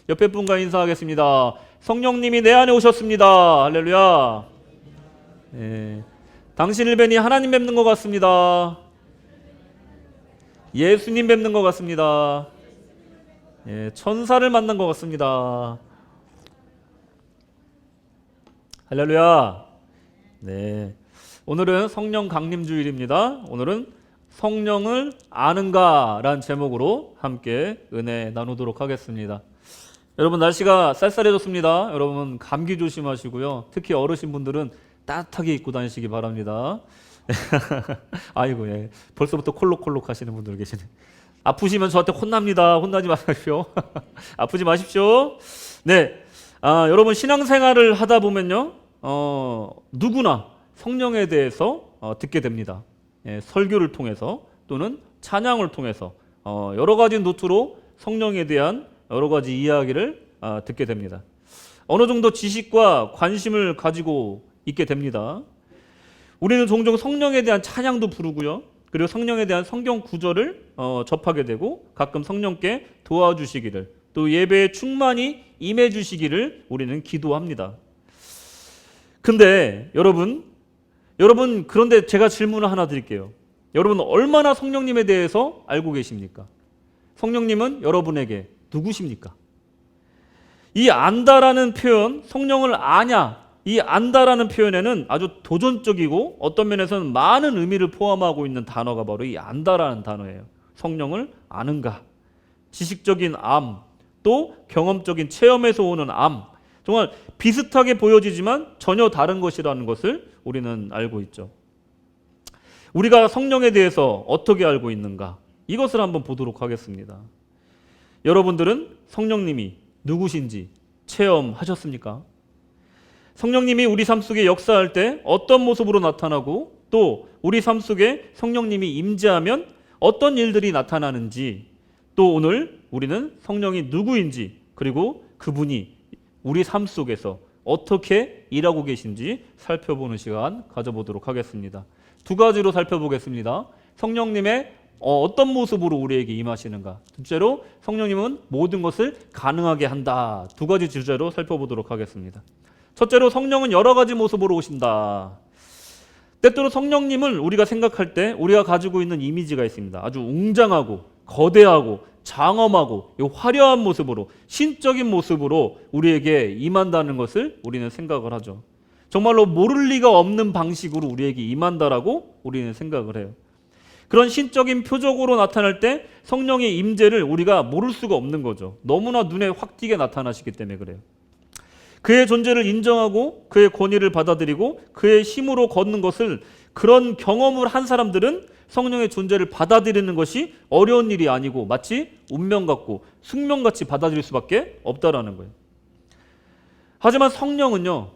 옆에 분과 인사하겠습니다. 성령님이 내 안에 오셨습니다. 할렐루야. 예. 당신을 뵈니 하나님 뵙는 것 같습니다. 예수님 뵙는 것 같습니다. 예, 천사를 만난 것 같습니다. 할렐루야. 네. 오늘은 성령 강림 주일입니다. 오늘은 성령을 아는가 라는 제목으로 함께 은혜 나누도록 하겠습니다. 여러분, 날씨가 쌀쌀해졌습니다. 여러분, 감기 조심하시고요. 특히 어르신분들은 따뜻하게 입고 다니시기 바랍니다. 아이고, 예. 벌써부터 콜록콜록 하시는 분들 계시네. 아프시면 저한테 혼납니다. 혼나지 마십시오. 아프지 마십시오. 네. 여러분, 신앙생활을 하다 보면요, 누구나 성령에 대해서 듣게 됩니다. 예, 설교를 통해서 또는 찬양을 통해서 여러 가지 노트로 성령에 대한 여러 가지 이야기를 듣게 됩니다. 어느 정도 지식과 관심을 가지고 있게 됩니다. 우리는 종종 성령에 대한 찬양도 부르고요. 그리고 성령에 대한 성경 구절을 접하게 되고 가끔 성령께 도와주시기를, 또 예배에 충만히 임해 주시기를 우리는 기도합니다. 근데 여러분 그런데 제가 질문을 하나 드릴게요. 여러분, 얼마나 성령님에 대해서 알고 계십니까? 성령님은 여러분에게 누구십니까? 이 안다라는 표현, 성령을 아냐, 이 안다라는 표현에는 아주 도전적이고 어떤 면에서는 많은 의미를 포함하고 있는 단어가 바로 이 안다라는 단어예요. 성령을 아는가, 지식적인 암, 또 경험적인 체험에서 오는 암, 정말 비슷하게 보여지지만 전혀 다른 것이라는 것을 우리는 알고 있죠. 우리가 성령에 대해서 어떻게 알고 있는가, 이것을 한번 보도록 하겠습니다. 여러분들은 성령님이 누구신지 체험하셨습니까? 성령님이 우리 삶 속에 역사할 때 어떤 모습으로 나타나고, 또 우리 삶 속에 성령님이 임재하면 어떤 일들이 나타나는지, 또 오늘 우리는 성령이 누구인지, 그리고 그분이 우리 삶 속에서 어떻게 일하고 계신지 살펴보는 시간 가져보도록 하겠습니다. 두 가지로 살펴보겠습니다. 성령님의 어떤 모습으로 우리에게 임하시는가, 둘째로 성령님은 모든 것을 가능하게 한다. 두 가지 주제로 살펴보도록 하겠습니다. 첫째로, 성령은 여러 가지 모습으로 오신다. 때때로 성령님을 우리가 생각할 때 우리가 가지고 있는 이미지가 있습니다. 아주 웅장하고 거대하고 장엄하고 화려한 모습으로, 신적인 모습으로 우리에게 임한다는 것을 우리는 생각을 하죠. 정말로 모를 리가 없는 방식으로 우리에게 임한다라고 우리는 생각을 해요. 그런 신적인 표적으로 나타날 때 성령의 임재를 우리가 모를 수가 없는 거죠. 너무나 눈에 확 띄게 나타나시기 때문에 그래요. 그의 존재를 인정하고 그의 권위를 받아들이고 그의 힘으로 걷는 것을, 그런 경험을 한 사람들은 성령의 존재를 받아들이는 것이 어려운 일이 아니고 마치 운명 같고 숙명같이 받아들일 수밖에 없다라는 거예요. 하지만 성령은요,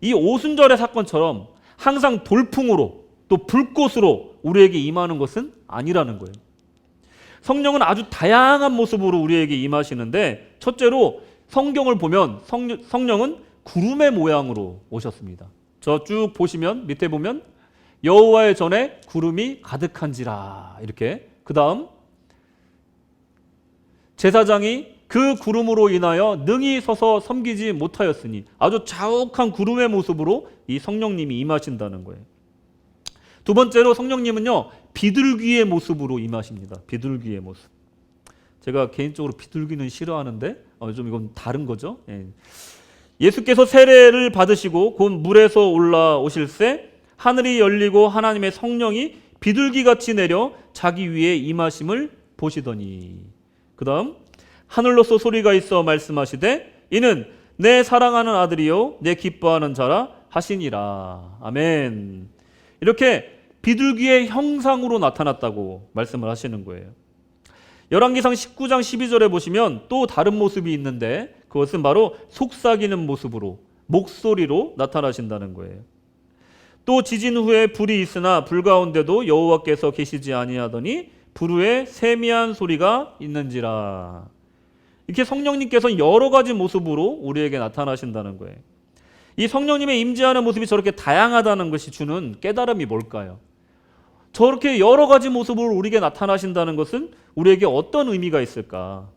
이 오순절의 사건처럼 항상 돌풍으로 또 불꽃으로 우리에게 임하는 것은 아니라는 거예요. 성령은 아주 다양한 모습으로 우리에게 임하시는데, 첫째로 성경을 보면 성령은 구름의 모양으로 오셨습니다. 저 쭉 보시면, 밑에 보면 여호와의 전에 구름이 가득한지라, 이렇게. 그 다음 제사장이 그 구름으로 인하여 능히 서서 섬기지 못하였으니, 아주 자욱한 구름의 모습으로 이 성령님이 임하신다는 거예요. 두 번째로 성령님은요, 비둘기의 모습으로 임하십니다. 비둘기의 모습. 제가 개인적으로 비둘기는 싫어하는데 좀 이건 다른 거죠. 예수께서 세례를 받으시고 곧 물에서 올라오실새 하늘이 열리고 하나님의 성령이 비둘기같이 내려 자기 위에 임하심을 보시더니, 그 다음 하늘로서 소리가 있어 말씀하시되 이는 내 사랑하는 아들이요 내 기뻐하는 자라 하시니라. 아멘. 이렇게 비둘기의 형상으로 나타났다고 말씀을 하시는 거예요. 열왕기상 19장 12절에 보시면 또 다른 모습이 있는데, 그것은 바로 속삭이는 모습으로, 목소리로 나타나신다는 거예요. 또 지진 후에 불이 있으나 불 가운데도 여호와께서 계시지 아니하더니 불후에 세미한 소리가 있는지라. 이렇게 성령님께서 여러 가지 모습으로 우리에게 나타나신다는 거예요. 이 성령님의 임재하는 모습이 저렇게 다양하다는 것이 주는 깨달음이 뭘까요? 저렇게 여러 가지 모습으로 우리에게 나타나신다는 것은 우리에게 어떤 의미가 있을까?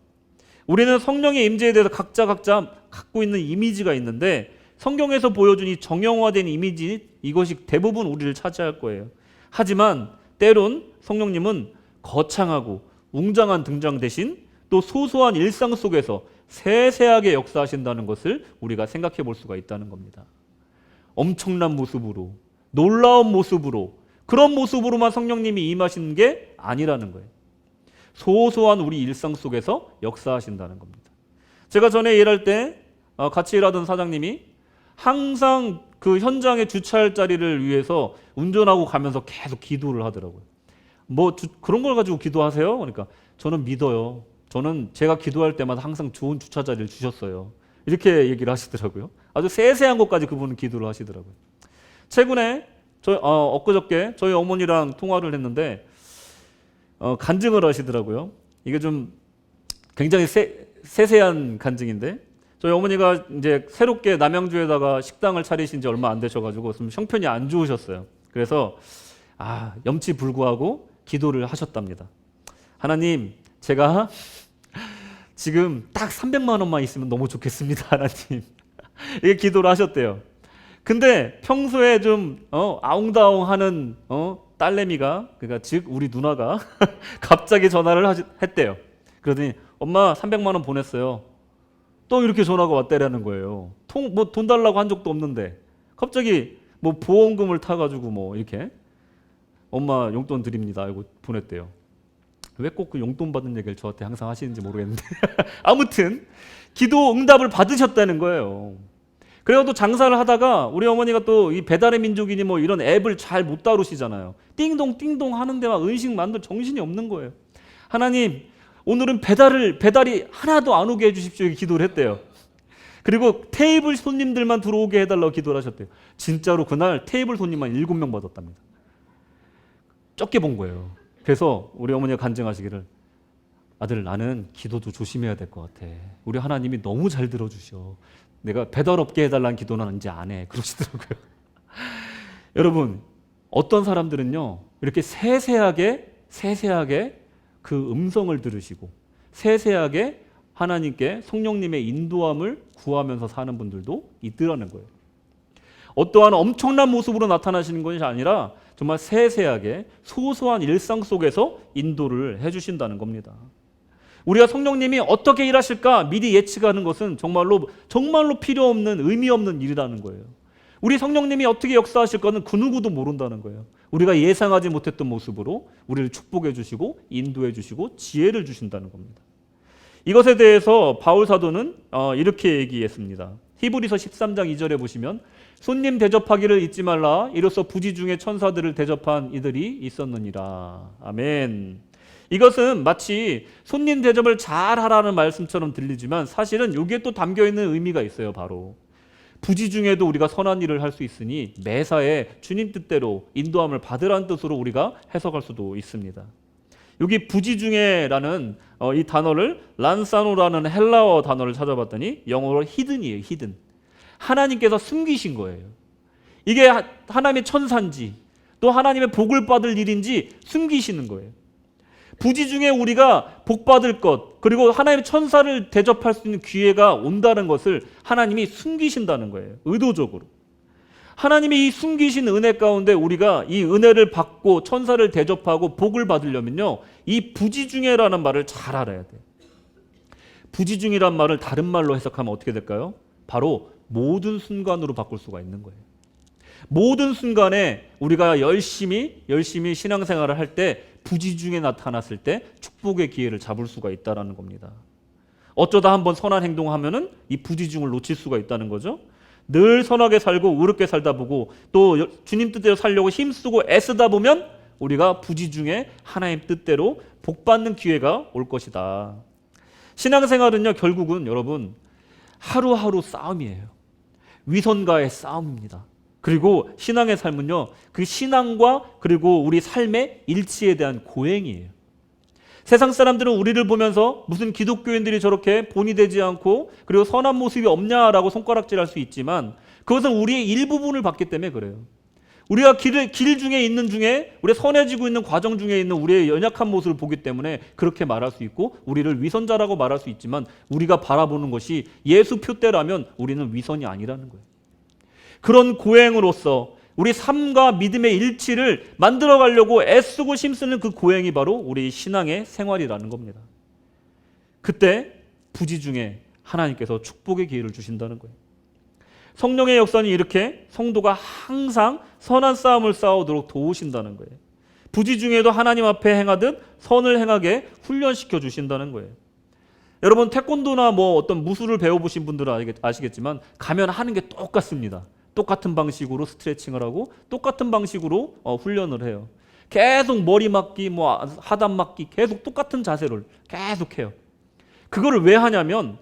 우리는 성령의 임재에 대해서 각자 갖고 있는 이미지가 있는데 성경에서 보여준 이 정형화된 이미지 이것이 대부분 우리를 차지할 거예요. 하지만 때론 성령님은 거창하고 웅장한 등장 대신 또 소소한 일상 속에서 세세하게 역사하신다는 것을 우리가 생각해 볼 수가 있다는 겁니다. 엄청난 모습으로, 놀라운 모습으로, 그런 모습으로만 성령님이 임하시는 게 아니라는 거예요. 소소한 우리 일상 속에서 역사하신다는 겁니다. 제가 전에 일할 때 같이 일하던 사장님이 항상 그 현장에 주차할 자리를 위해서 운전하고 가면서 계속 기도를 하더라고요. 그런 걸 가지고 기도하세요? 그러니까 저는 믿어요. 저는 제가 기도할 때마다 항상 좋은 주차 자리를 주셨어요. 이렇게 얘기를 하시더라고요. 아주 세세한 것까지 그분은 기도를 하시더라고요. 최근에 엊그저께 저희 어머니랑 통화를 했는데 간증을 하시더라고요. 이게 좀 굉장히 세세한 간증인데 저희 어머니가 이제 새롭게 남양주에다가 식당을 차리신 지 얼마 안 되셔가지고 좀 형편이 안 좋으셨어요. 그래서 염치불구하고 기도를 하셨답니다. 하나님, 제가 지금 딱 300만 원만 있으면 너무 좋겠습니다, 하나님. 이게 기도를 하셨대요. 근데 평소에 좀 아웅다웅하는 딸내미가, 그러니까 즉 우리 누나가 갑자기 전화를 했대요. 그러더니 엄마 300만 원 보냈어요. 또 이렇게 전화가 왔다라는 거예요. 돈 달라고 한 적도 없는데 갑자기 보험금을 타가지고 이렇게 엄마 용돈 드립니다 이거 보냈대요. 왜 꼭 그 용돈 받은 얘기를 저한테 항상 하시는지 모르겠는데 아무튼 기도 응답을 받으셨다는 거예요. 그리고 또 장사를 하다가 우리 어머니가 또 이 배달의 민족이니 이런 앱을 잘 못 다루시잖아요. 띵동 띵동 하는데 막 음식 만들 정신이 없는 거예요. 하나님, 오늘은 배달이 하나도 안 오게 해주십시오. 이렇게 기도를 했대요. 그리고 테이블 손님들만 들어오게 해달라고 기도를 하셨대요. 진짜로 그날 테이블 손님만 7명 받았답니다. 적게 본 거예요. 그래서 우리 어머니가 간증하시기를 아들, 나는 기도도 조심해야 될 것 같아. 우리 하나님이 너무 잘 들어주셔. 내가 배달 없게 해달라는 기도는 이제 안 해. 그러시더라고요. 여러분, 어떤 사람들은요 이렇게 세세하게 그 음성을 들으시고 세세하게 하나님께 성령님의 인도함을 구하면서 사는 분들도 있더라는 거예요. 어떠한 엄청난 모습으로 나타나시는 것이 아니라 정말 세세하게 소소한 일상 속에서 인도를 해주신다는 겁니다. 우리가 성령님이 어떻게 일하실까 미리 예측하는 것은 정말로 필요 없는, 의미 없는 일이라는 거예요. 우리 성령님이 어떻게 역사하실 거는 그 누구도 모른다는 거예요. 우리가 예상하지 못했던 모습으로 우리를 축복해 주시고 인도해 주시고 지혜를 주신다는 겁니다. 이것에 대해서 바울 사도는 이렇게 얘기했습니다. 히브리서 13장 2절에 보시면 손님 대접하기를 잊지 말라. 이로써 부지 중에 천사들을 대접한 이들이 있었느니라. 아멘. 이것은 마치 손님 대접을 잘 하라는 말씀처럼 들리지만 사실은 여기에 또 담겨있는 의미가 있어요. 바로 부지 중에도 우리가 선한 일을 할 수 있으니 매사에 주님 뜻대로 인도함을 받으라는 뜻으로 우리가 해석할 수도 있습니다. 여기 부지 중에라는 이 단어를 란사노라는 헬라어 단어를 찾아봤더니 영어로 히든이에요. 히든. 하나님께서 숨기신 거예요. 이게 하나님의 천사인지 또 하나님의 복을 받을 일인지 숨기시는 거예요. 부지 중에 우리가 복 받을 것, 그리고 하나님의 천사를 대접할 수 있는 기회가 온다는 것을 하나님이 숨기신다는 거예요. 의도적으로. 하나님이 이 숨기신 은혜 가운데 우리가 이 은혜를 받고 천사를 대접하고 복을 받으려면요, 이 부지 중에라는 말을 잘 알아야 돼요. 부지 중이란 말을 다른 말로 해석하면 어떻게 될까요? 바로 모든 순간으로 바꿀 수가 있는 거예요. 모든 순간에 우리가 열심히 신앙생활을 할 때 부지 중에 나타났을 때 축복의 기회를 잡을 수가 있다는 겁니다. 어쩌다 한번 선한 행동하면은 이 부지 중을 놓칠 수가 있다는 거죠. 늘 선하게 살고 의롭게 살다 보고 또 주님 뜻대로 살려고 힘쓰고 애쓰다 보면 우리가 부지 중에 하나님 뜻대로 복받는 기회가 올 것이다. 신앙생활은요, 결국은 여러분 하루하루 싸움이에요. 위선과의 싸움입니다. 그리고 신앙의 삶은요, 그 신앙과 그리고 우리 삶의 일치에 대한 고행이에요. 세상 사람들은 우리를 보면서 무슨 기독교인들이 저렇게 본이 되지 않고 그리고 선한 모습이 없냐라고 손가락질할 수 있지만 그것은 우리의 일부분을 봤기 때문에 그래요. 우리가 길 중에 있는 중에 우리가 선해지고 있는 과정 중에 있는 우리의 연약한 모습을 보기 때문에 그렇게 말할 수 있고 우리를 위선자라고 말할 수 있지만 우리가 바라보는 것이 예수 표대라면 우리는 위선이 아니라는 거예요. 그런 고행으로서 우리 삶과 믿음의 일치를 만들어가려고 애쓰고 힘쓰는 그 고행이 바로 우리 신앙의 생활이라는 겁니다. 그때 부지 중에 하나님께서 축복의 기회를 주신다는 거예요. 성령의 역사는 이렇게 성도가 항상 선한 싸움을 싸우도록 도우신다는 거예요. 부지 중에도 하나님 앞에 행하듯 선을 행하게 훈련시켜 주신다는 거예요. 여러분 태권도나 어떤 무술을 배워보신 분들은 아시겠지만 가면 하는 게 똑같습니다. 똑같은 방식으로 스트레칭을 하고 똑같은 방식으로 훈련을 해요. 계속 머리 맞기, 하단 맞기, 계속 똑같은 자세를 계속 해요. 그거를 왜 하냐면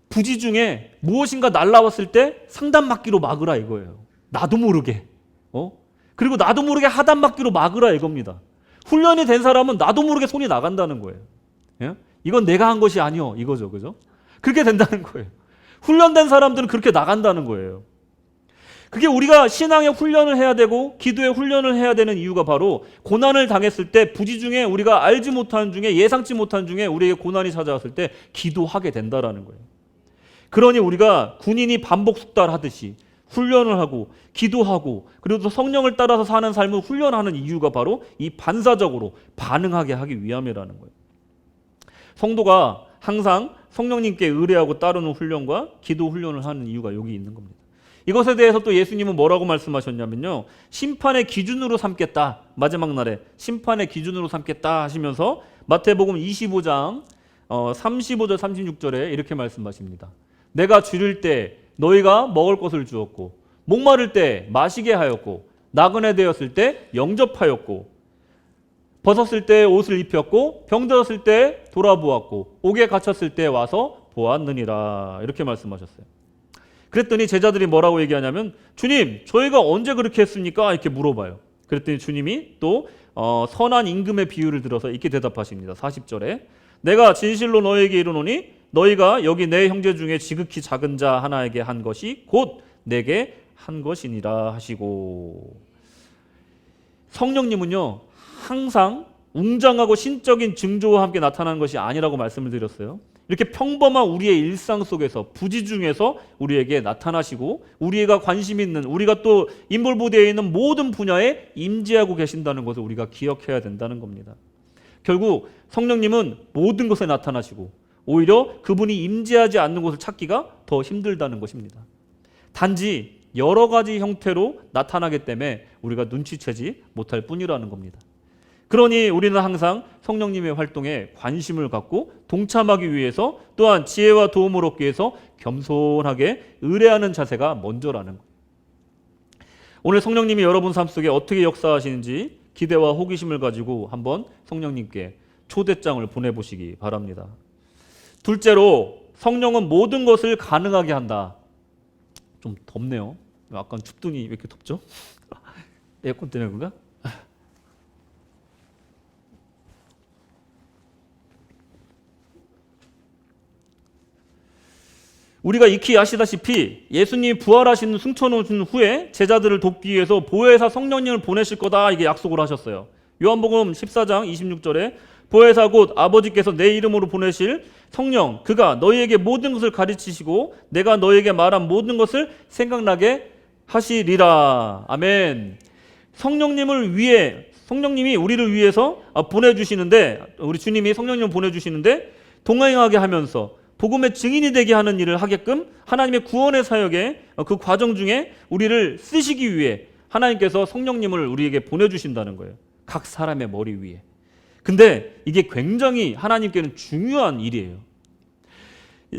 부지 중에 무엇인가 날라왔을 때 상단 맞기로 막으라 이거예요. 나도 모르게. 그리고 나도 모르게 하단 맞기로 막으라 이겁니다. 훈련이 된 사람은 나도 모르게 손이 나간다는 거예요. 예? 이건 내가 한 것이 아니요 이거죠, 그죠? 그렇게 된다는 거예요. 훈련된 사람들은 그렇게 나간다는 거예요. 그게 우리가 신앙의 훈련을 해야 되고 기도의 훈련을 해야 되는 이유가 바로 고난을 당했을 때 부지 중에 우리가 알지 못한 중에 예상치 못한 중에 우리에게 고난이 찾아왔을 때 기도하게 된다라는 거예요. 그러니 우리가 군인이 반복 숙달하듯이 훈련을 하고 기도하고 그리고 또 성령을 따라서 사는 삶을 훈련하는 이유가 바로 이 반사적으로 반응하게 하기 위함이라는 거예요. 성도가 항상 성령님께 의뢰하고 따르는 훈련과 기도 훈련을 하는 이유가 여기 있는 겁니다. 이것에 대해서 또 예수님은 뭐라고 말씀하셨냐면요. 심판의 기준으로 삼겠다. 마지막 날에 심판의 기준으로 삼겠다 하시면서 마태복음 25장 35절 36절에 이렇게 말씀하십니다. 내가 줄일 때 너희가 먹을 것을 주었고 목마를 때 마시게 하였고 나그네 되었을 때 영접하였고 벗었을 때 옷을 입혔고 병들었을 때 돌아보았고 옥에 갇혔을 때 와서 보았느니라 이렇게 말씀하셨어요. 그랬더니 제자들이 뭐라고 얘기하냐면 주님 저희가 언제 그렇게 했습니까? 이렇게 물어봐요. 그랬더니 주님이 또 선한 임금의 비유를 들어서 이렇게 대답하십니다. 40절에 내가 진실로 너에게 이르노니 너희가 여기 내 형제 중에 지극히 작은 자 하나에게 한 것이 곧 내게 한 것이니라 하시고 성령님은요 항상 웅장하고 신적인 징조와 함께 나타나는 것이 아니라고 말씀을 드렸어요. 이렇게 평범한 우리의 일상 속에서 부지 중에서 우리에게 나타나시고 우리가 관심 있는 우리가 또 인볼브되어 있는 모든 분야에 임재하고 계신다는 것을 우리가 기억해야 된다는 겁니다. 결국 성령님은 모든 것에 나타나시고 오히려 그분이 임재하지 않는 곳을 찾기가 더 힘들다는 것입니다. 단지 여러 가지 형태로 나타나기 때문에 우리가 눈치채지 못할 뿐이라는 겁니다. 그러니 우리는 항상 성령님의 활동에 관심을 갖고 동참하기 위해서 또한 지혜와 도움을 얻기 위해서 겸손하게 의뢰하는 자세가 먼저라는 거예요. 오늘 성령님이 여러분 삶 속에 어떻게 역사하시는지 기대와 호기심을 가지고 한번 성령님께 초대장을 보내보시기 바랍니다. 둘째로 성령은 모든 것을 가능하게 한다. 좀 덥네요. 약간 춥더니 왜 이렇게 덥죠? 에어컨 때문에 그런가? 우리가 익히 아시다시피 예수님이 부활하신 승천하신 후에 제자들을 돕기 위해서 보혜사 성령님을 보내실 거다 이게 약속을 하셨어요. 요한복음 14장 26절에 보혜사 곧 아버지께서 내 이름으로 보내실 성령 그가 너희에게 모든 것을 가르치시고 내가 너희에게 말한 모든 것을 생각나게 하시리라. 아멘. 성령님이 우리를 위해서 보내주시는데 우리 주님이 성령님을 보내주시는데 동행하게 하면서 복음의 증인이 되게 하는 일을 하게끔 하나님의 구원의 사역에 그 과정 중에 우리를 쓰시기 위해 하나님께서 성령님을 우리에게 보내주신다는 거예요. 각 사람의 머리 위에. 근데 이게 굉장히 하나님께는 중요한 일이에요.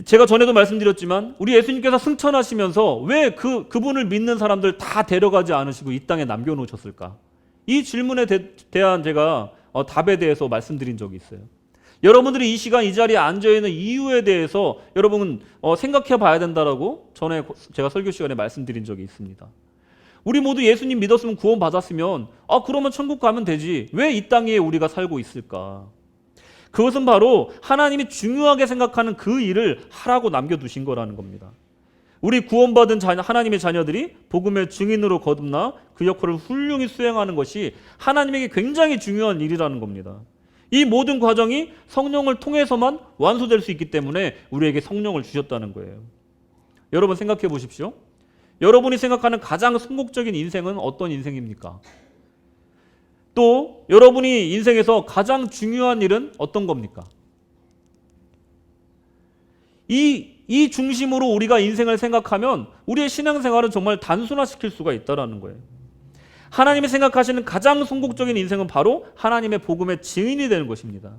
제가 전에도 말씀드렸지만 우리 예수님께서 승천하시면서 왜 그분을 믿는 사람들 다 데려가지 않으시고 이 땅에 남겨놓으셨을까? 이 질문에 대한 제가 답에 대해서 말씀드린 적이 있어요. 여러분들이 이 시간 이 자리에 앉아있는 이유에 대해서 여러분 생각해 봐야 된다라고 전에 제가 설교 시간에 말씀드린 적이 있습니다. 우리 모두 예수님 믿었으면 구원 받았으면 그러면 천국 가면 되지. 왜 이 땅에 우리가 살고 있을까? 그것은 바로 하나님이 중요하게 생각하는 그 일을 하라고 남겨두신 거라는 겁니다. 우리 구원받은 하나님의 자녀들이 복음의 증인으로 거듭나 그 역할을 훌륭히 수행하는 것이 하나님에게 굉장히 중요한 일이라는 겁니다. 이 모든 과정이 성령을 통해서만 완수될 수 있기 때문에 우리에게 성령을 주셨다는 거예요. 여러분 생각해 보십시오. 여러분이 생각하는 가장 성공적인 인생은 어떤 인생입니까? 또 여러분이 인생에서 가장 중요한 일은 어떤 겁니까? 이 중심으로 우리가 인생을 생각하면 우리의 신앙생활은 정말 단순화시킬 수가 있다는 거예요. 하나님이 생각하시는 가장 성공적인 인생은 바로 하나님의 복음의 증인이 되는 것입니다.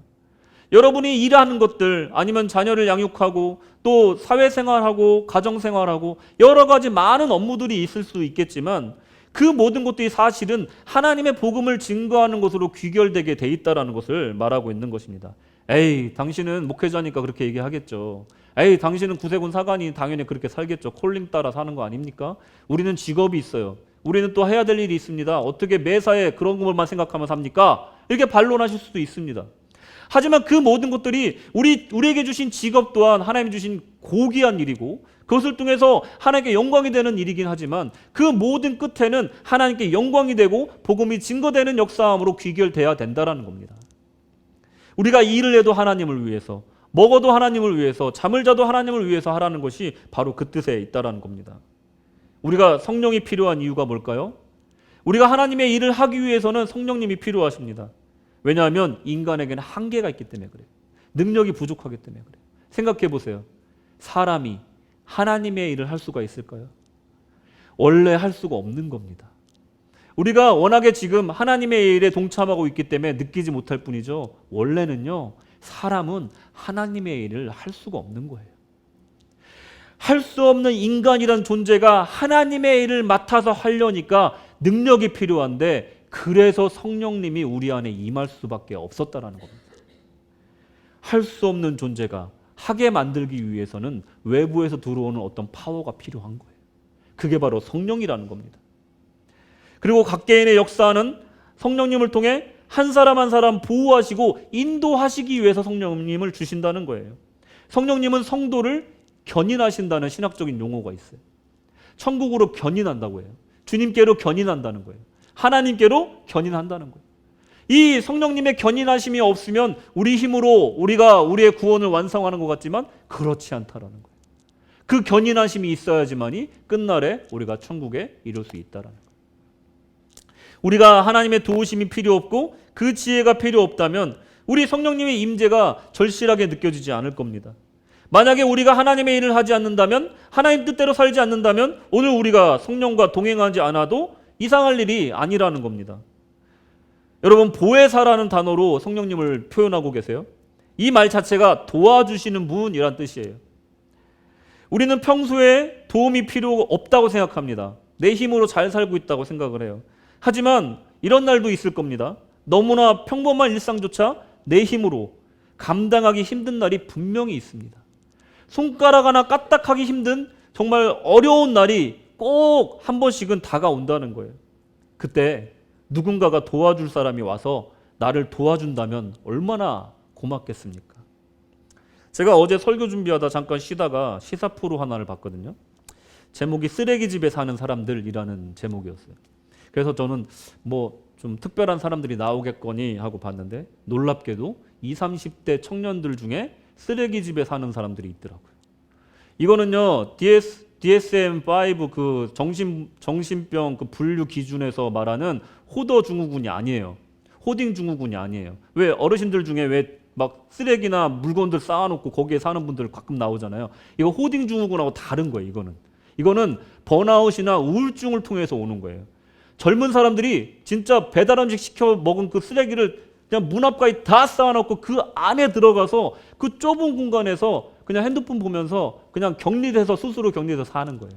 여러분이 일하는 것들 아니면 자녀를 양육하고 또 사회생활하고 가정생활하고 여러 가지 많은 업무들이 있을 수 있겠지만 그 모든 것들이 사실은 하나님의 복음을 증거하는 것으로 귀결되게 돼 있다는 것을 말하고 있는 것입니다. 에이, 당신은 목회자니까 그렇게 얘기하겠죠. 에이, 당신은 구세군 사관이 당연히 그렇게 살겠죠. 콜링 따라 사는 거 아닙니까? 우리는 직업이 있어요. 우리는 또 해야 될 일이 있습니다. 어떻게 매사에 그런 것만 생각하면 삽니까? 이렇게 반론하실 수도 있습니다. 하지만 그 모든 것들이 우리에게 주신 직업 또한 하나님이 주신 고귀한 일이고 그것을 통해서 하나님께 영광이 되는 일이긴 하지만 그 모든 끝에는 하나님께 영광이 되고 복음이 증거되는 역사함으로 귀결돼야 된다는 겁니다. 우리가 일을 해도 하나님을 위해서, 먹어도 하나님을 위해서, 잠을 자도 하나님을 위해서 하라는 것이 바로 그 뜻에 있다는 겁니다. 우리가 성령이 필요한 이유가 뭘까요? 우리가 하나님의 일을 하기 위해서는 성령님이 필요하십니다. 왜냐하면 인간에게는 한계가 있기 때문에 그래요. 능력이 부족하기 때문에 그래요. 생각해 보세요. 사람이 하나님의 일을 할 수가 있을까요? 원래 할 수가 없는 겁니다. 우리가 워낙에 지금 하나님의 일에 동참하고 있기 때문에 느끼지 못할 뿐이죠. 원래는요, 사람은 하나님의 일을 할 수가 없는 거예요. 할 수 없는 인간이란 존재가 하나님의 일을 맡아서 하려니까 능력이 필요한데 그래서 성령님이 우리 안에 임할 수밖에 없었다는 겁니다. 할 수 없는 존재가 하게 만들기 위해서는 외부에서 들어오는 어떤 파워가 필요한 거예요. 그게 바로 성령이라는 겁니다. 그리고 각 개인의 역사는 성령님을 통해 한 사람 한 사람 보호하시고 인도하시기 위해서 성령님을 주신다는 거예요. 성령님은 성도를 견인하신다는 신학적인 용어가 있어요. 천국으로 견인한다고 해요. 주님께로 견인한다는 거예요. 하나님께로 견인한다는 거예요. 이 성령님의 견인하심이 없으면 우리 힘으로 우리가 우리의 구원을 완성하는 것 같지만 그렇지 않다라는 거예요. 그 견인하심이 있어야지만이 끝날에 우리가 천국에 이룰 수 있다라는 거예요. 우리가 하나님의 도우심이 필요 없고 그 지혜가 필요 없다면 우리 성령님의 임재가 절실하게 느껴지지 않을 겁니다. 만약에 우리가 하나님의 일을 하지 않는다면, 하나님 뜻대로 살지 않는다면 오늘 우리가 성령과 동행하지 않아도 이상할 일이 아니라는 겁니다. 여러분, 보혜사라는 단어로 성령님을 표현하고 계세요. 이 말 자체가 도와주시는 분이란 뜻이에요. 우리는 평소에 도움이 필요 없다고 생각합니다. 내 힘으로 잘 살고 있다고 생각을 해요. 하지만 이런 날도 있을 겁니다. 너무나 평범한 일상조차 내 힘으로 감당하기 힘든 날이 분명히 있습니다. 손가락 하나 까딱하기 힘든 정말 어려운 날이 꼭 한 번씩은 다가온다는 거예요. 그때 누군가가 도와줄 사람이 와서 나를 도와준다면 얼마나 고맙겠습니까? 제가 어제 설교 준비하다 잠깐 쉬다가 시사 프로 하나를 봤거든요. 제목이 쓰레기집에 사는 사람들이라는 제목이었어요. 그래서 저는 뭐 좀 특별한 사람들이 나오겠거니 하고 봤는데 놀랍게도 20, 30대 청년들 중에 쓰레기집에 사는 사람들이 있더라고요. 이거는요, DSM-5 그 정신병 그 분류 기준에서 말하는 호더 증후군이 아니에요. 호딩 증후군이 아니에요. 왜 어르신들 중에 왜 막 쓰레기나 물건들 쌓아놓고 거기에 사는 분들 가끔 나오잖아요. 이거 호딩 증후군하고 다른 거예요. 이거는 번아웃이나 우울증을 통해서 오는 거예요. 젊은 사람들이 진짜 배달 음식 시켜 먹은 그 쓰레기를 그냥 문 앞까지 다 쌓아놓고 그 안에 들어가서 그 좁은 공간에서 그냥 핸드폰 보면서 그냥 스스로 격리돼서 사는 거예요.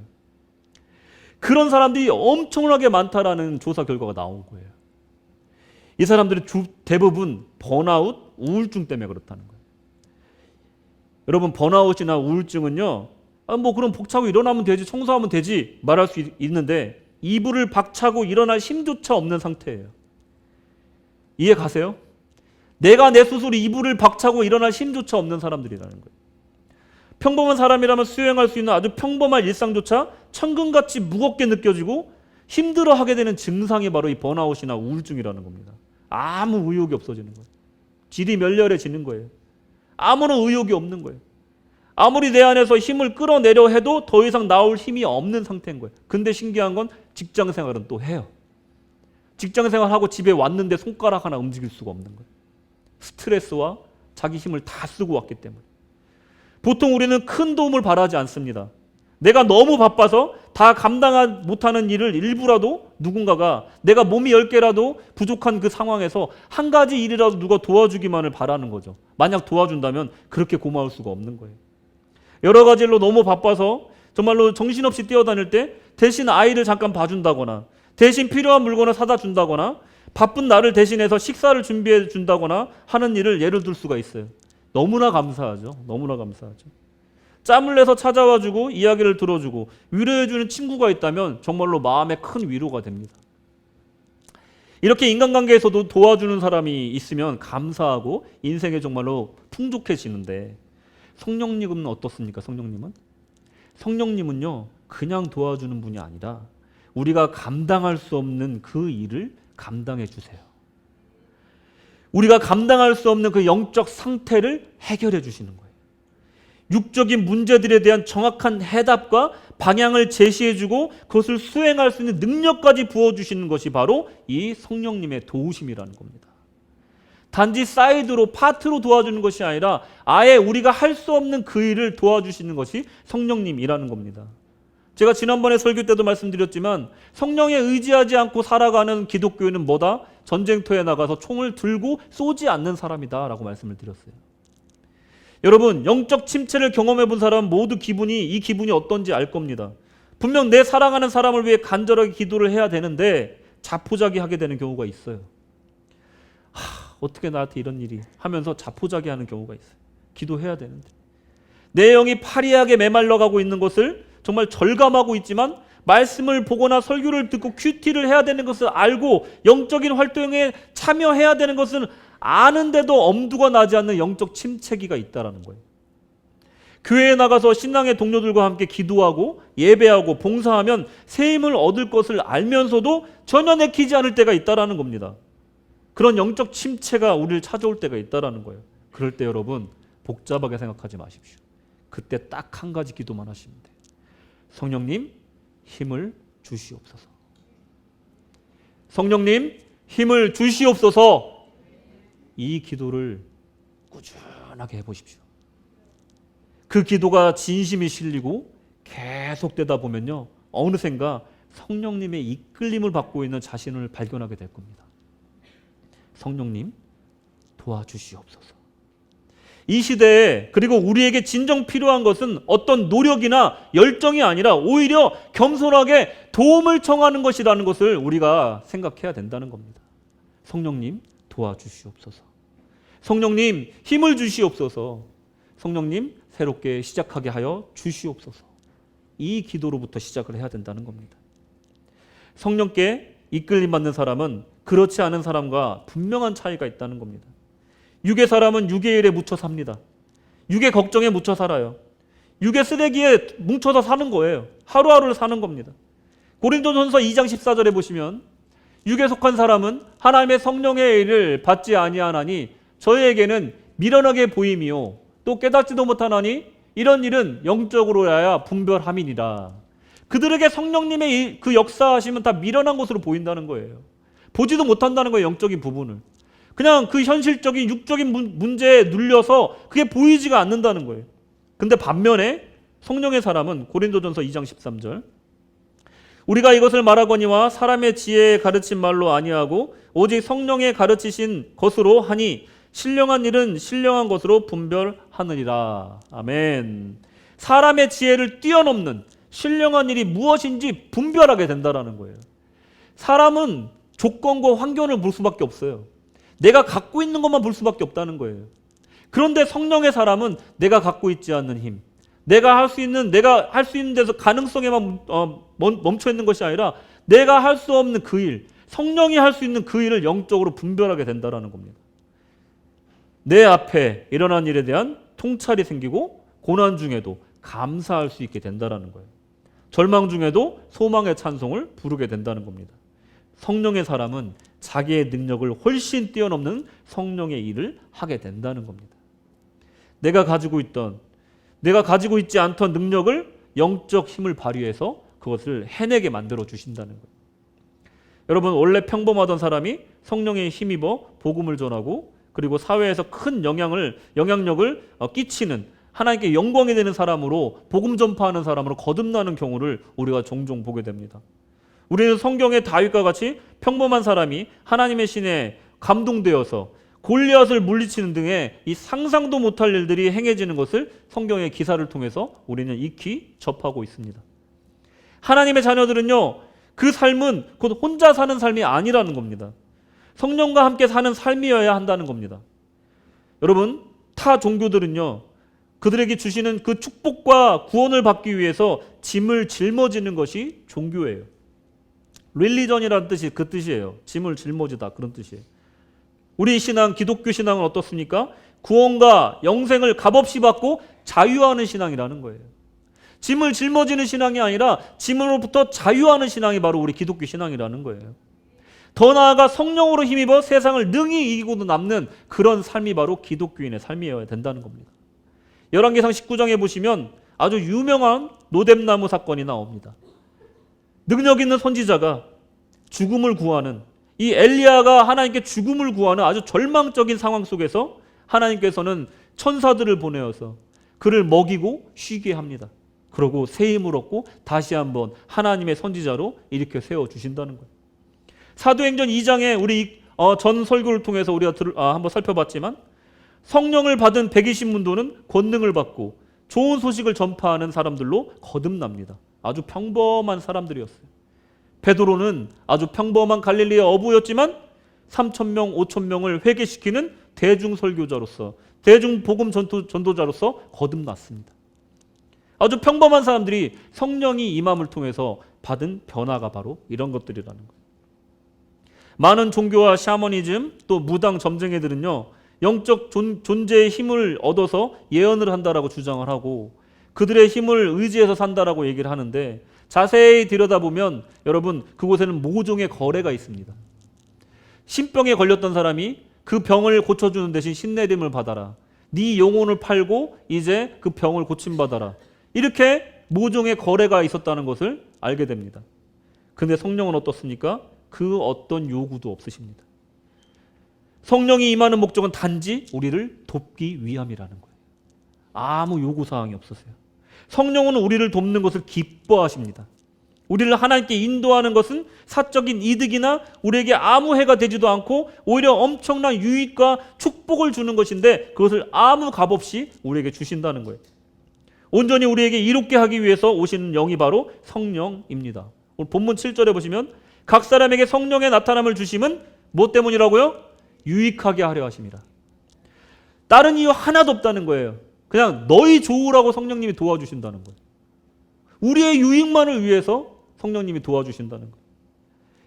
그런 사람들이 엄청나게 많다라는 조사 결과가 나온 거예요. 이 사람들은 대부분 번아웃, 우울증 때문에 그렇다는 거예요. 여러분, 번아웃이나 우울증은요, 뭐 그럼 벅차고 일어나면 되지, 청소하면 되지 말할 수 있는데 이불을 박차고 일어날 힘조차 없는 상태예요. 이해 가세요? 내가 내 스스로 이불을 박차고 일어날 힘조차 없는 사람들이라는 거예요. 평범한 사람이라면 수행할 수 있는 아주 평범한 일상조차 천근같이 무겁게 느껴지고 힘들어하게 되는 증상이 바로 이 번아웃이나 우울증이라는 겁니다. 아무 의욕이 없어지는 거예요. 질이 멸렬해지는 거예요. 아무런 의욕이 없는 거예요. 아무리 내 안에서 힘을 끌어내려 해도 더 이상 나올 힘이 없는 상태인 거예요. 근데 신기한 건 직장 생활은 또 해요. 직장 생활하고 집에 왔는데 손가락 하나 움직일 수가 없는 거예요. 스트레스와 자기 힘을 다 쓰고 왔기 때문에. 보통 우리는 큰 도움을 바라지 않습니다. 내가 너무 바빠서 다 감당 못하는 일을 일부라도 누군가가 내가 몸이 10개라도 부족한 그 상황에서 한 가지 일이라도 누가 도와주기만을 바라는 거죠. 만약 도와준다면 그렇게 고마울 수가 없는 거예요. 여러 가지 일로 너무 바빠서 정말로 정신없이 뛰어다닐 때 대신 아이를 잠깐 봐준다거나 대신 필요한 물건을 사다 준다거나 바쁜 나를 대신해서 식사를 준비해 준다거나 하는 일을 예를 들 수가 있어요. 너무나 감사하죠. 너무나 감사하죠. 짬을 내서 찾아와주고 이야기를 들어주고 위로해주는 친구가 있다면 정말로 마음에 큰 위로가 됩니다. 이렇게 인간관계에서도 도와주는 사람이 있으면 감사하고 인생에 정말로 풍족해지는데 성령님은 어떻습니까? 성령님은요 그냥 도와주는 분이 아니라 우리가 감당할 수 없는 그 일을 감당해 주세요. 우리가 감당할 수 없는 그 영적 상태를 해결해 주시는 거예요. 육적인 문제들에 대한 정확한 해답과 방향을 제시해주고 그것을 수행할 수 있는 능력까지 부어주시는 것이 바로 이 성령님의 도우심이라는 겁니다. 단지 사이드로 파트로 도와주는 것이 아니라 아예 우리가 할 수 없는 그 일을 도와주시는 것이 성령님이라는 겁니다. 제가 지난번에 설교 때도 말씀드렸지만 성령에 의지하지 않고 살아가는 기독교인은 뭐다? 전쟁터에 나가서 총을 들고 쏘지 않는 사람이다 라고 말씀을 드렸어요. 여러분 영적 침체를 경험해 본 사람은 모두 이 기분이 어떤지 알 겁니다. 분명 내 사랑하는 사람을 위해 간절하게 기도를 해야 되는데 자포자기하게 되는 경우가 있어요. 어떻게 나한테 이런 일이 하면서 자포자기하는 경우가 있어요. 기도해야 되는데 내 영이 파리하게 메말라가고 있는 것을 정말 절감하고 있지만 말씀을 보거나 설교를 듣고 큐티를 해야 되는 것을 알고 영적인 활동에 참여해야 되는 것은 아는데도 엄두가 나지 않는 영적 침체기가 있다는 거예요. 교회에 나가서 신앙의 동료들과 함께 기도하고 예배하고 봉사하면 새 힘을 얻을 것을 알면서도 전혀 내키지 않을 때가 있다는 겁니다. 그런 영적 침체가 우리를 찾아올 때가 있다는 거예요. 그럴 때 여러분 복잡하게 생각하지 마십시오. 그때 딱 한 가지 기도만 하시면 돼요. 성령님 힘을 주시옵소서. 성령님 힘을 주시옵소서. 이 기도를 꾸준하게 해보십시오. 그 기도가 진심이 실리고 계속되다 보면요 어느샌가 성령님의 이끌림을 받고 있는 자신을 발견하게 될 겁니다. 성령님 도와주시옵소서. 이 시대에 그리고 우리에게 진정 필요한 것은 어떤 노력이나 열정이 아니라 오히려 겸손하게 도움을 청하는 것이라는 것을 우리가 생각해야 된다는 겁니다. 성령님 도와주시옵소서. 성령님 힘을 주시옵소서. 성령님 새롭게 시작하게 하여 주시옵소서. 이 기도로부터 시작을 해야 된다는 겁니다. 성령께 이끌림 받는 사람은 그렇지 않은 사람과 분명한 차이가 있다는 겁니다. 육의 사람은 육의 일에 묻혀 삽니다. 육의 걱정에 묻혀 살아요. 육의 쓰레기에 뭉쳐서 사는 거예요. 하루하루를 사는 겁니다. 고린도전서 2장 14절에 보시면 육에 속한 사람은 하나님의 성령의 일을 받지 아니하나니 저희에게는 미련하게 보임이요 또 깨닫지도 못하나니 이런 일은 영적으로야 분별함이니라. 그들에게 성령님의 그 역사하시면 다 미련한 것으로 보인다는 거예요. 보지도 못한다는 거예요. 영적인 부분을. 그냥 그 현실적인 육적인 문제에 눌려서 그게 보이지가 않는다는 거예요. 근데 반면에 성령의 사람은 고린도전서 2장 13절 우리가 이것을 말하거니와 사람의 지혜에 가르친 말로 아니하고 오직 성령의 가르치신 것으로 하니 신령한 일은 신령한 것으로 분별하느니라. 아멘. 사람의 지혜를 뛰어넘는 신령한 일이 무엇인지 분별하게 된다는 거예요. 사람은 조건과 환경을 볼 수밖에 없어요. 내가 갖고 있는 것만 볼 수밖에 없다는 거예요. 그런데 성령의 사람은 내가 갖고 있지 않는 힘, 내가 할 수 있는 데서 가능성에만 멈춰 있는 것이 아니라 내가 할 수 없는 그 일, 성령이 할 수 있는 그 일을 영적으로 분별하게 된다는 겁니다. 내 앞에 일어난 일에 대한 통찰이 생기고 고난 중에도 감사할 수 있게 된다는 거예요. 절망 중에도 소망의 찬송을 부르게 된다는 겁니다. 성령의 사람은 자기의 능력을 훨씬 뛰어넘는 성령의 일을 하게 된다는 겁니다. 내가 가지고 있지 않던 능력을 영적 힘을 발휘해서 그것을 해내게 만들어 주신다는 거예요. 여러분, 원래 평범하던 사람이 성령에 힘입어 복음을 전하고 그리고 사회에서 큰 영향력을 끼치는 하나님께 영광이 되는 사람으로, 복음 전파하는 사람으로 거듭나는 경우를 우리가 종종 보게 됩니다. 우리는 성경의 다윗과 같이 평범한 사람이 하나님의 신에 감동되어서 골리앗을 물리치는 등의 이 상상도 못할 일들이 행해지는 것을 성경의 기사를 통해서 우리는 익히 접하고 있습니다. 하나님의 자녀들은요, 그 삶은 곧 혼자 사는 삶이 아니라는 겁니다. 성령과 함께 사는 삶이어야 한다는 겁니다. 여러분, 타 종교들은요, 그들에게 주시는 그 축복과 구원을 받기 위해서 짐을 짊어지는 것이 종교예요. 릴리전이라는 뜻이 그 뜻이에요. 짐을 짊어지다, 그런 뜻이에요. 우리 신앙, 기독교 신앙은 어떻습니까? 구원과 영생을 값없이 받고 자유하는 신앙이라는 거예요. 짐을 짊어지는 신앙이 아니라 짐으로부터 자유하는 신앙이 바로 우리 기독교 신앙이라는 거예요. 더 나아가 성령으로 힘입어 세상을 능히 이기고도 남는 그런 삶이 바로 기독교인의 삶이어야 된다는 겁니다. 열왕기상 19장에 보시면 아주 유명한 노뎀나무 사건이 나옵니다. 능력 있는 선지자가 죽음을 구하는, 이 엘리야가 하나님께 죽음을 구하는 아주 절망적인 상황 속에서 하나님께서는 천사들을 보내어서 그를 먹이고 쉬게 합니다. 그러고 새 힘을 얻고 다시 한번 하나님의 선지자로 일으켜 세워주신다는 거예요. 사도행전 2장에 우리 전 설교를 통해서 우리가 한번 살펴봤지만 성령을 받은 120문도는 권능을 받고 좋은 소식을 전파하는 사람들로 거듭납니다. 아주 평범한 사람들이었어요. 베드로는 아주 평범한 갈릴리의 어부였지만 3,000명, 5,000명을 회개시키는 대중설교자로서, 대중복음 전도자로서 거듭났습니다. 아주 평범한 사람들이 성령이 임함을 통해서 받은 변화가 바로 이런 것들이라는 거예요. 많은 종교와 샤머니즘, 또 무당 점쟁이들은요, 영적 존재의 힘을 얻어서 예언을 한다라고 주장을 하고 그들의 힘을 의지해서 산다라고 얘기를 하는데, 자세히 들여다보면 여러분, 그곳에는 모종의 거래가 있습니다. 신병에 걸렸던 사람이 그 병을 고쳐주는 대신 신내림을 받아라, 네 영혼을 팔고 이제 그 병을 고침받아라, 이렇게 모종의 거래가 있었다는 것을 알게 됩니다. 근데 성령은 어떻습니까? 그 어떤 요구도 없으십니다. 성령이 임하는 목적은 단지 우리를 돕기 위함이라는 거예요. 아무 요구사항이 없으세요. 성령은 우리를 돕는 것을 기뻐하십니다. 우리를 하나님께 인도하는 것은 사적인 이득이나 우리에게 아무 해가 되지도 않고 오히려 엄청난 유익과 축복을 주는 것인데, 그것을 아무 값없이 우리에게 주신다는 거예요. 온전히 우리에게 이롭게 하기 위해서 오시는 영이 바로 성령입니다. 오늘 본문 7절에 보시면 각 사람에게 성령의 나타남을 주심은 뭐 때문이라고요? 유익하게 하려 하심이라. 다른 이유 하나도 없다는 거예요. 그냥 너희 좋으라고 성령님이 도와주신다는 거예요. 우리의 유익만을 위해서 성령님이 도와주신다는 거예요.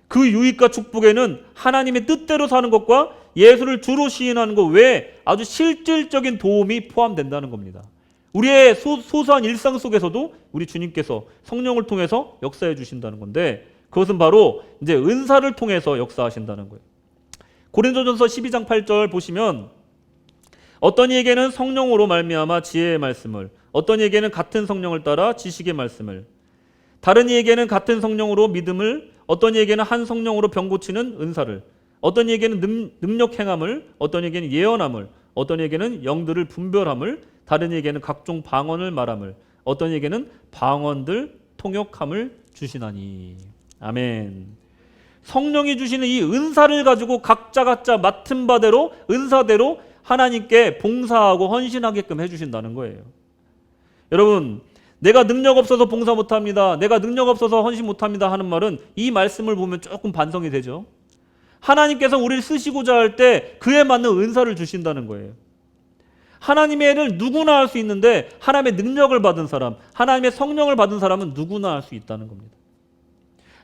그 유익과 축복에는 하나님의 뜻대로 사는 것과 예수를 주로 시인하는 것 외에 아주 실질적인 도움이 포함된다는 겁니다. 우리의 소소한 일상 속에서도 우리 주님께서 성령을 통해서 역사해 주신다는 건데, 그것은 바로 이제 은사를 통해서 역사하신다는 거예요. 고린도전서 12장 8절 보시면 어떤 이에게는 성령으로 말미암아 지혜의 말씀을, 어떤 이에게는 같은 성령을 따라 지식의 말씀을, 다른 이에게는 같은 성령으로 믿음을, 어떤 이에게는 한 성령으로 병 고치는 은사를, 어떤 이에게는 능력 행함을, 어떤 이에게는 예언함을, 어떤 이에게는 영들을 분별함을, 다른 이에게는 각종 방언을 말함을, 어떤 이에게는 방언들 통역함을 주시나니. 아멘. 성령이 주시는 이 은사를 가지고 각자 맡은 바대로, 은사대로 하나님께 봉사하고 헌신하게끔 해주신다는 거예요. 여러분, 내가 능력 없어서 봉사 못합니다, 내가 능력 없어서 헌신 못합니다 하는 말은 이 말씀을 보면 조금 반성이 되죠. 하나님께서 우리를 쓰시고자 할 때 그에 맞는 은사를 주신다는 거예요. 하나님의 일을 누구나 할 수 있는데 하나님의 능력을 받은 사람, 하나님의 성령을 받은 사람은 누구나 할 수 있다는 겁니다.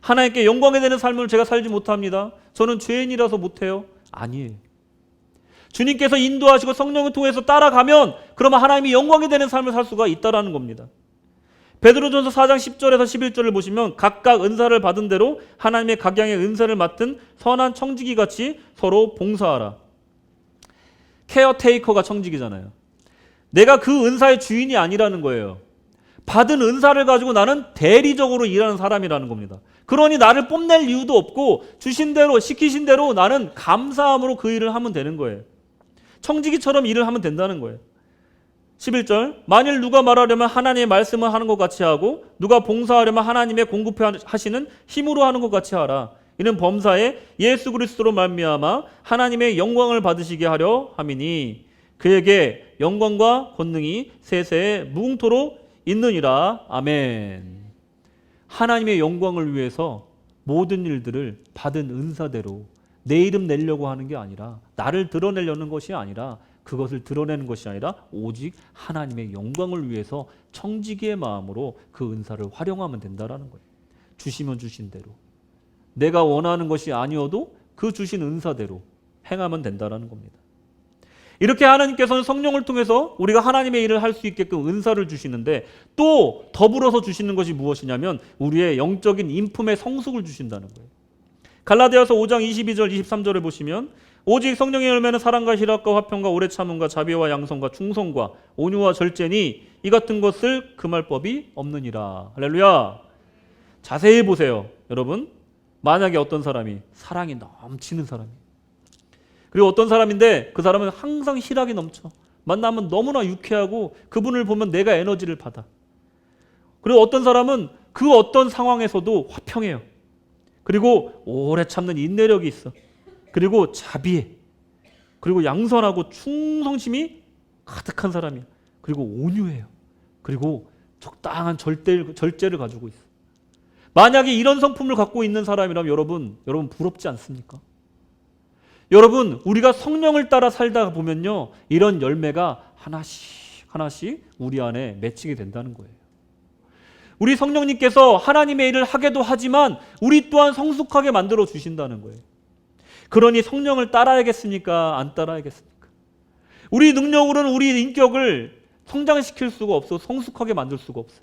하나님께 영광이 되는 삶을 제가 살지 못합니다, 저는 죄인이라서 못해요. 아니에요. 주님께서 인도하시고 성령을 통해서 따라가면 그러면 하나님이 영광이 되는 삶을 살 수가 있다라는 겁니다. 베드로전서 4장 10절에서 11절을 보시면 각각 은사를 받은 대로 하나님의 각양의 은사를 맡은 선한 청지기 같이 서로 봉사하라. 케어테이커가 청지기잖아요. 내가 그 은사의 주인이 아니라는 거예요. 받은 은사를 가지고 나는 대리적으로 일하는 사람이라는 겁니다. 그러니 나를 뽐낼 이유도 없고 주신 대로 시키신 대로 나는 감사함으로 그 일을 하면 되는 거예요. 청지기처럼 일을 하면 된다는 거예요. 11절 만일 누가 말하려면 하나님의 말씀을 하는 것 같이 하고 누가 봉사하려면 하나님의 공급해 하시는 힘으로 하는 것 같이 하라. 이는 범사에 예수 그리스도로 말미암아 하나님의 영광을 받으시게 하려 함이니 그에게 영광과 권능이 세세에 무궁토록 있느니라. 아멘. 하나님의 영광을 위해서 모든 일들을 받은 은사대로 내 이름 내려고 하는 게 아니라 나를 드러내려는 것이 아니라 그것을 드러내는 것이 아니라 오직 하나님의 영광을 위해서 청지기의 마음으로 그 은사를 활용하면 된다라는 거예요. 주시면 주신 대로 내가 원하는 것이 아니어도 그 주신 은사대로 행하면 된다라는 겁니다. 이렇게 하나님께서는 성령을 통해서 우리가 하나님의 일을 할 수 있게끔 은사를 주시는데 또 더불어서 주시는 것이 무엇이냐면 우리의 영적인 인품의 성숙을 주신다는 거예요. 갈라디아서 5장 22절 23절을 보시면 오직 성령의 열매는 사랑과 희락과 화평과 오래 참음과 자비와 양성과 충성과 온유와 절제니 이 같은 것을 금할 법이 없느니라. 할렐루야. 자세히 보세요. 여러분 만약에 어떤 사람이 사랑이 넘치는 사람이에요. 그리고 어떤 사람인데 그 사람은 항상 희락이 넘쳐. 만나면 너무나 유쾌하고 그분을 보면 내가 에너지를 받아. 그리고 어떤 사람은 그 어떤 상황에서도 화평해요. 그리고 오래 참는 인내력이 있어. 그리고 자비해. 그리고 양선하고 충성심이 가득한 사람이야. 그리고 온유해요. 그리고 적당한 절제를 가지고 있어. 만약에 이런 성품을 갖고 있는 사람이라면 여러분 부럽지 않습니까? 여러분 우리가 성령을 따라 살다 보면요 이런 열매가 하나씩 우리 안에 맺히게 된다는 거예요. 우리 성령님께서 하나님의 일을 하게도 하지만 우리 또한 성숙하게 만들어 주신다는 거예요. 그러니 성령을 따라야겠습니까? 안 따라야겠습니까? 우리 능력으로는 우리 인격을 성장시킬 수가 없어. 성숙하게 만들 수가 없어.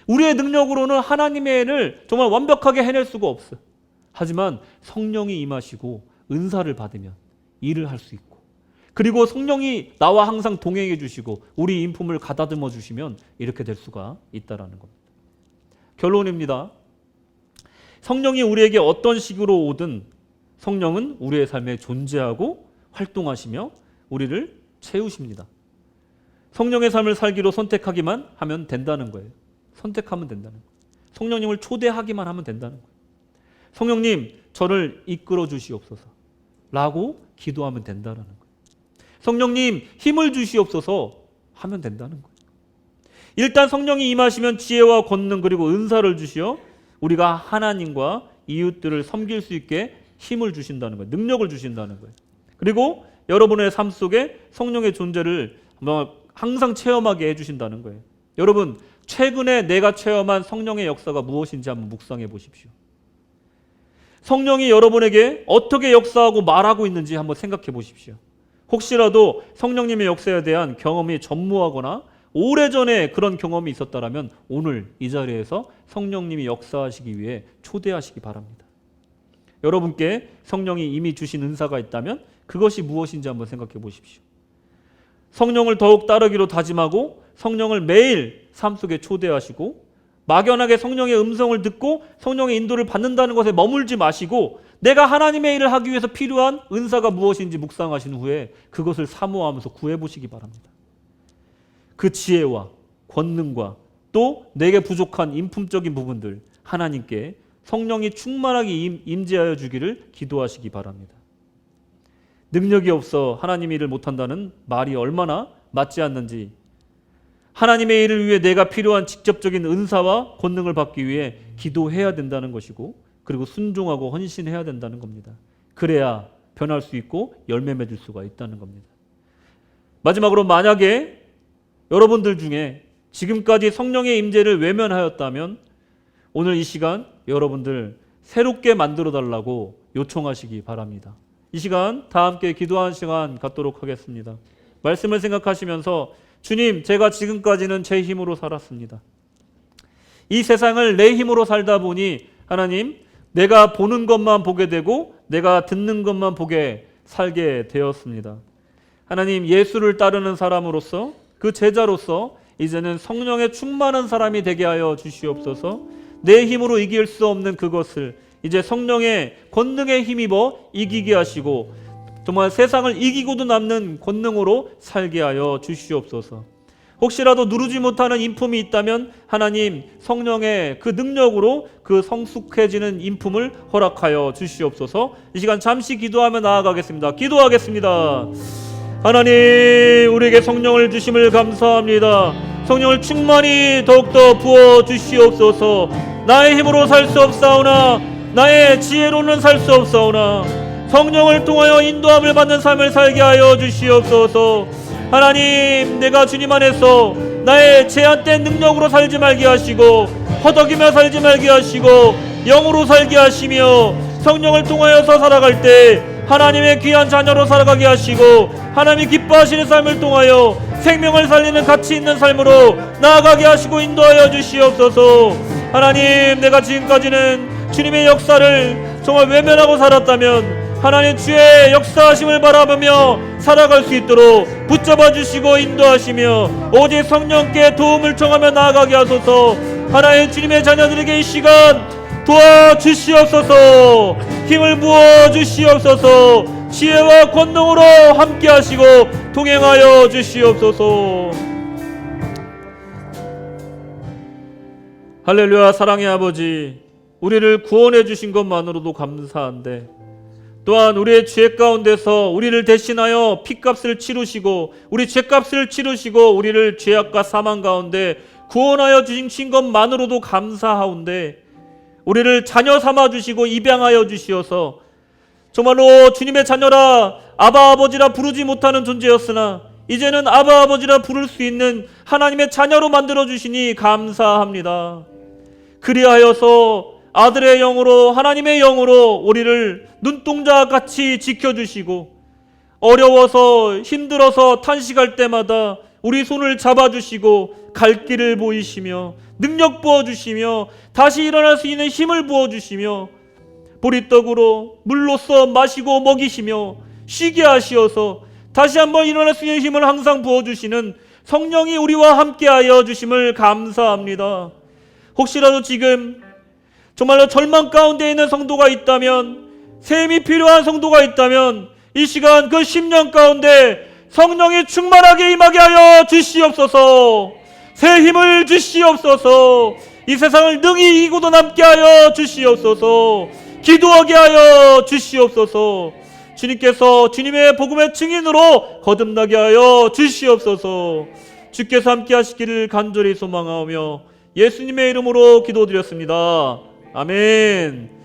우리의 능력으로는 하나님의 일을 정말 완벽하게 해낼 수가 없어. 하지만 성령이 임하시고 은사를 받으면 일을 할 수 있고 그리고 성령이 나와 항상 동행해 주시고 우리 인품을 가다듬어 주시면 이렇게 될 수가 있다는 겁니다. 결론입니다. 성령이 우리에게 어떤 식으로 오든 성령은 우리의 삶에 존재하고 활동하시며 우리를 채우십니다. 성령의 삶을 살기로 선택하기만 하면 된다는 거예요. 선택하면 된다는 거예요. 성령님을 초대하기만 하면 된다는 거예요. 성령님 저를 이끌어 주시옵소서 라고 기도하면 된다는 거예요. 성령님 힘을 주시옵소서 하면 된다는 거예요. 일단 성령이 임하시면 지혜와 권능 그리고 은사를 주시어 우리가 하나님과 이웃들을 섬길 수 있게 힘을 주신다는 거예요. 능력을 주신다는 거예요. 그리고 여러분의 삶 속에 성령의 존재를 항상 체험하게 해주신다는 거예요. 여러분 최근에 내가 체험한 성령의 역사가 무엇인지 한번 묵상해 보십시오. 성령이 여러분에게 어떻게 역사하고 말하고 있는지 한번 생각해 보십시오. 혹시라도 성령님의 역사에 대한 경험이 전무하거나 오래전에 그런 경험이 있었다면 오늘 이 자리에서 성령님이 역사하시기 위해 초대하시기 바랍니다. 여러분께 성령이 이미 주신 은사가 있다면 그것이 무엇인지 한번 생각해 보십시오. 성령을 더욱 따르기로 다짐하고 성령을 매일 삶 속에 초대하시고 막연하게 성령의 음성을 듣고 성령의 인도를 받는다는 것에 머물지 마시고 내가 하나님의 일을 하기 위해서 필요한 은사가 무엇인지 묵상하신 후에 그것을 사모하면서 구해보시기 바랍니다. 그 지혜와 권능과 또 내게 부족한 인품적인 부분들 하나님께 성령이 충만하게 임재하여 주기를 기도하시기 바랍니다. 능력이 없어 하나님의 일을 못한다는 말이 얼마나 맞지 않는지 하나님의 일을 위해 내가 필요한 직접적인 은사와 권능을 받기 위해 기도해야 된다는 것이고 그리고 순종하고 헌신해야 된다는 겁니다. 그래야 변할 수 있고 열매 맺을 수가 있다는 겁니다. 마지막으로 만약에 여러분들 중에 지금까지 성령의 임재를 외면하였다면 오늘 이 시간 여러분들 새롭게 만들어 달라고 요청하시기 바랍니다. 이 시간 다 함께 기도하는 시간 갖도록 하겠습니다. 말씀을 생각하시면서 주님, 제가 지금까지는 제 힘으로 살았습니다. 이 세상을 내 힘으로 살다 보니 하나님, 내가 보는 것만 보게 되고 내가 듣는 것만 보게 살게 되었습니다. 하나님, 예수를 따르는 사람으로서, 그 제자로서 이제는 성령의 충만한 사람이 되게 하여 주시옵소서. 내 힘으로 이길 수 없는 그것을 이제 성령의 권능에 힘입어 이기게 하시고 정말 세상을 이기고도 남는 권능으로 살게 하여 주시옵소서. 혹시라도 누르지 못하는 인품이 있다면 하나님, 성령의 그 능력으로 그 성숙해지는 인품을 허락하여 주시옵소서. 이 시간 잠시 기도하며 나아가겠습니다. 기도하겠습니다. 하나님, 우리에게 성령을 주심을 감사합니다. 성령을 충만히 더욱더 부어 주시옵소서. 나의 힘으로 살 수 없사오나 나의 지혜로는 살 수 없사오나 성령을 통하여 인도함을 받는 삶을 살게 하여 주시옵소서. 하나님, 내가 주님 안에서 나의 제한된 능력으로 살지 말게 하시고 허덕이며 살지 말게 하시고 영으로 살게 하시며 성령을 통하여서 살아갈 때 하나님의 귀한 자녀로 살아가게 하시고 하나님이 기뻐하시는 삶을 통하여 생명을 살리는 가치 있는 삶으로 나아가게 하시고 인도하여 주시옵소서. 하나님, 내가 지금까지는 주님의 역사를 정말 외면하고 살았다면 하나님, 주의 역사하심을 바라보며 살아갈 수 있도록 붙잡아 주시고 인도하시며 오직 성령께 도움을 청하며 나아가게 하소서. 하나님, 주님의 자녀들에게 이 시간 도와주시옵소서. 힘을 부어 주시옵소서. 지혜와 권능으로 함께 하시고 동행하여 주시옵소서. 할렐루야. 사랑의 아버지, 우리를 구원해 주신 것만으로도 감사한데 또한 우리의 죄 가운데서 우리를 대신하여 피값을 치르시고 우리 죄값을 치르시고 우리를 죄악과 사망 가운데 구원하여 주신 것만으로도 감사하온데 우리를 자녀 삼아 주시고 입양하여 주시어서 정말로 주님의 자녀라 아바 아버지라 부르지 못하는 존재였으나 이제는 아바 아버지라 부를 수 있는 하나님의 자녀로 만들어 주시니 감사합니다. 그리하여서 아들의 영으로 하나님의 영으로 우리를 눈동자같이 지켜주시고 어려워서 힘들어서 탄식할 때마다 우리 손을 잡아주시고 갈 길을 보이시며 능력 부어주시며 다시 일어날 수 있는 힘을 부어주시며 보리떡으로 물로써 마시고 먹이시며 쉬게 하시어서 다시 한번 일어날 수 있는 힘을 항상 부어주시는 성령이 우리와 함께하여 주심을 감사합니다. 혹시라도 지금 정말로 절망 가운데 있는 성도가 있다면, 셈이 필요한 성도가 있다면 이 시간 그 심령 가운데 성령이 충만하게 임하게 하여 주시옵소서. 새 힘을 주시옵소서. 이 세상을 능히 이기고도 남게 하여 주시옵소서. 기도하게 하여 주시옵소서. 주님께서 주님의 복음의 증인으로 거듭나게 하여 주시옵소서. 주께서 함께 하시기를 간절히 소망하오며 예수님의 이름으로 기도드렸습니다. 아멘.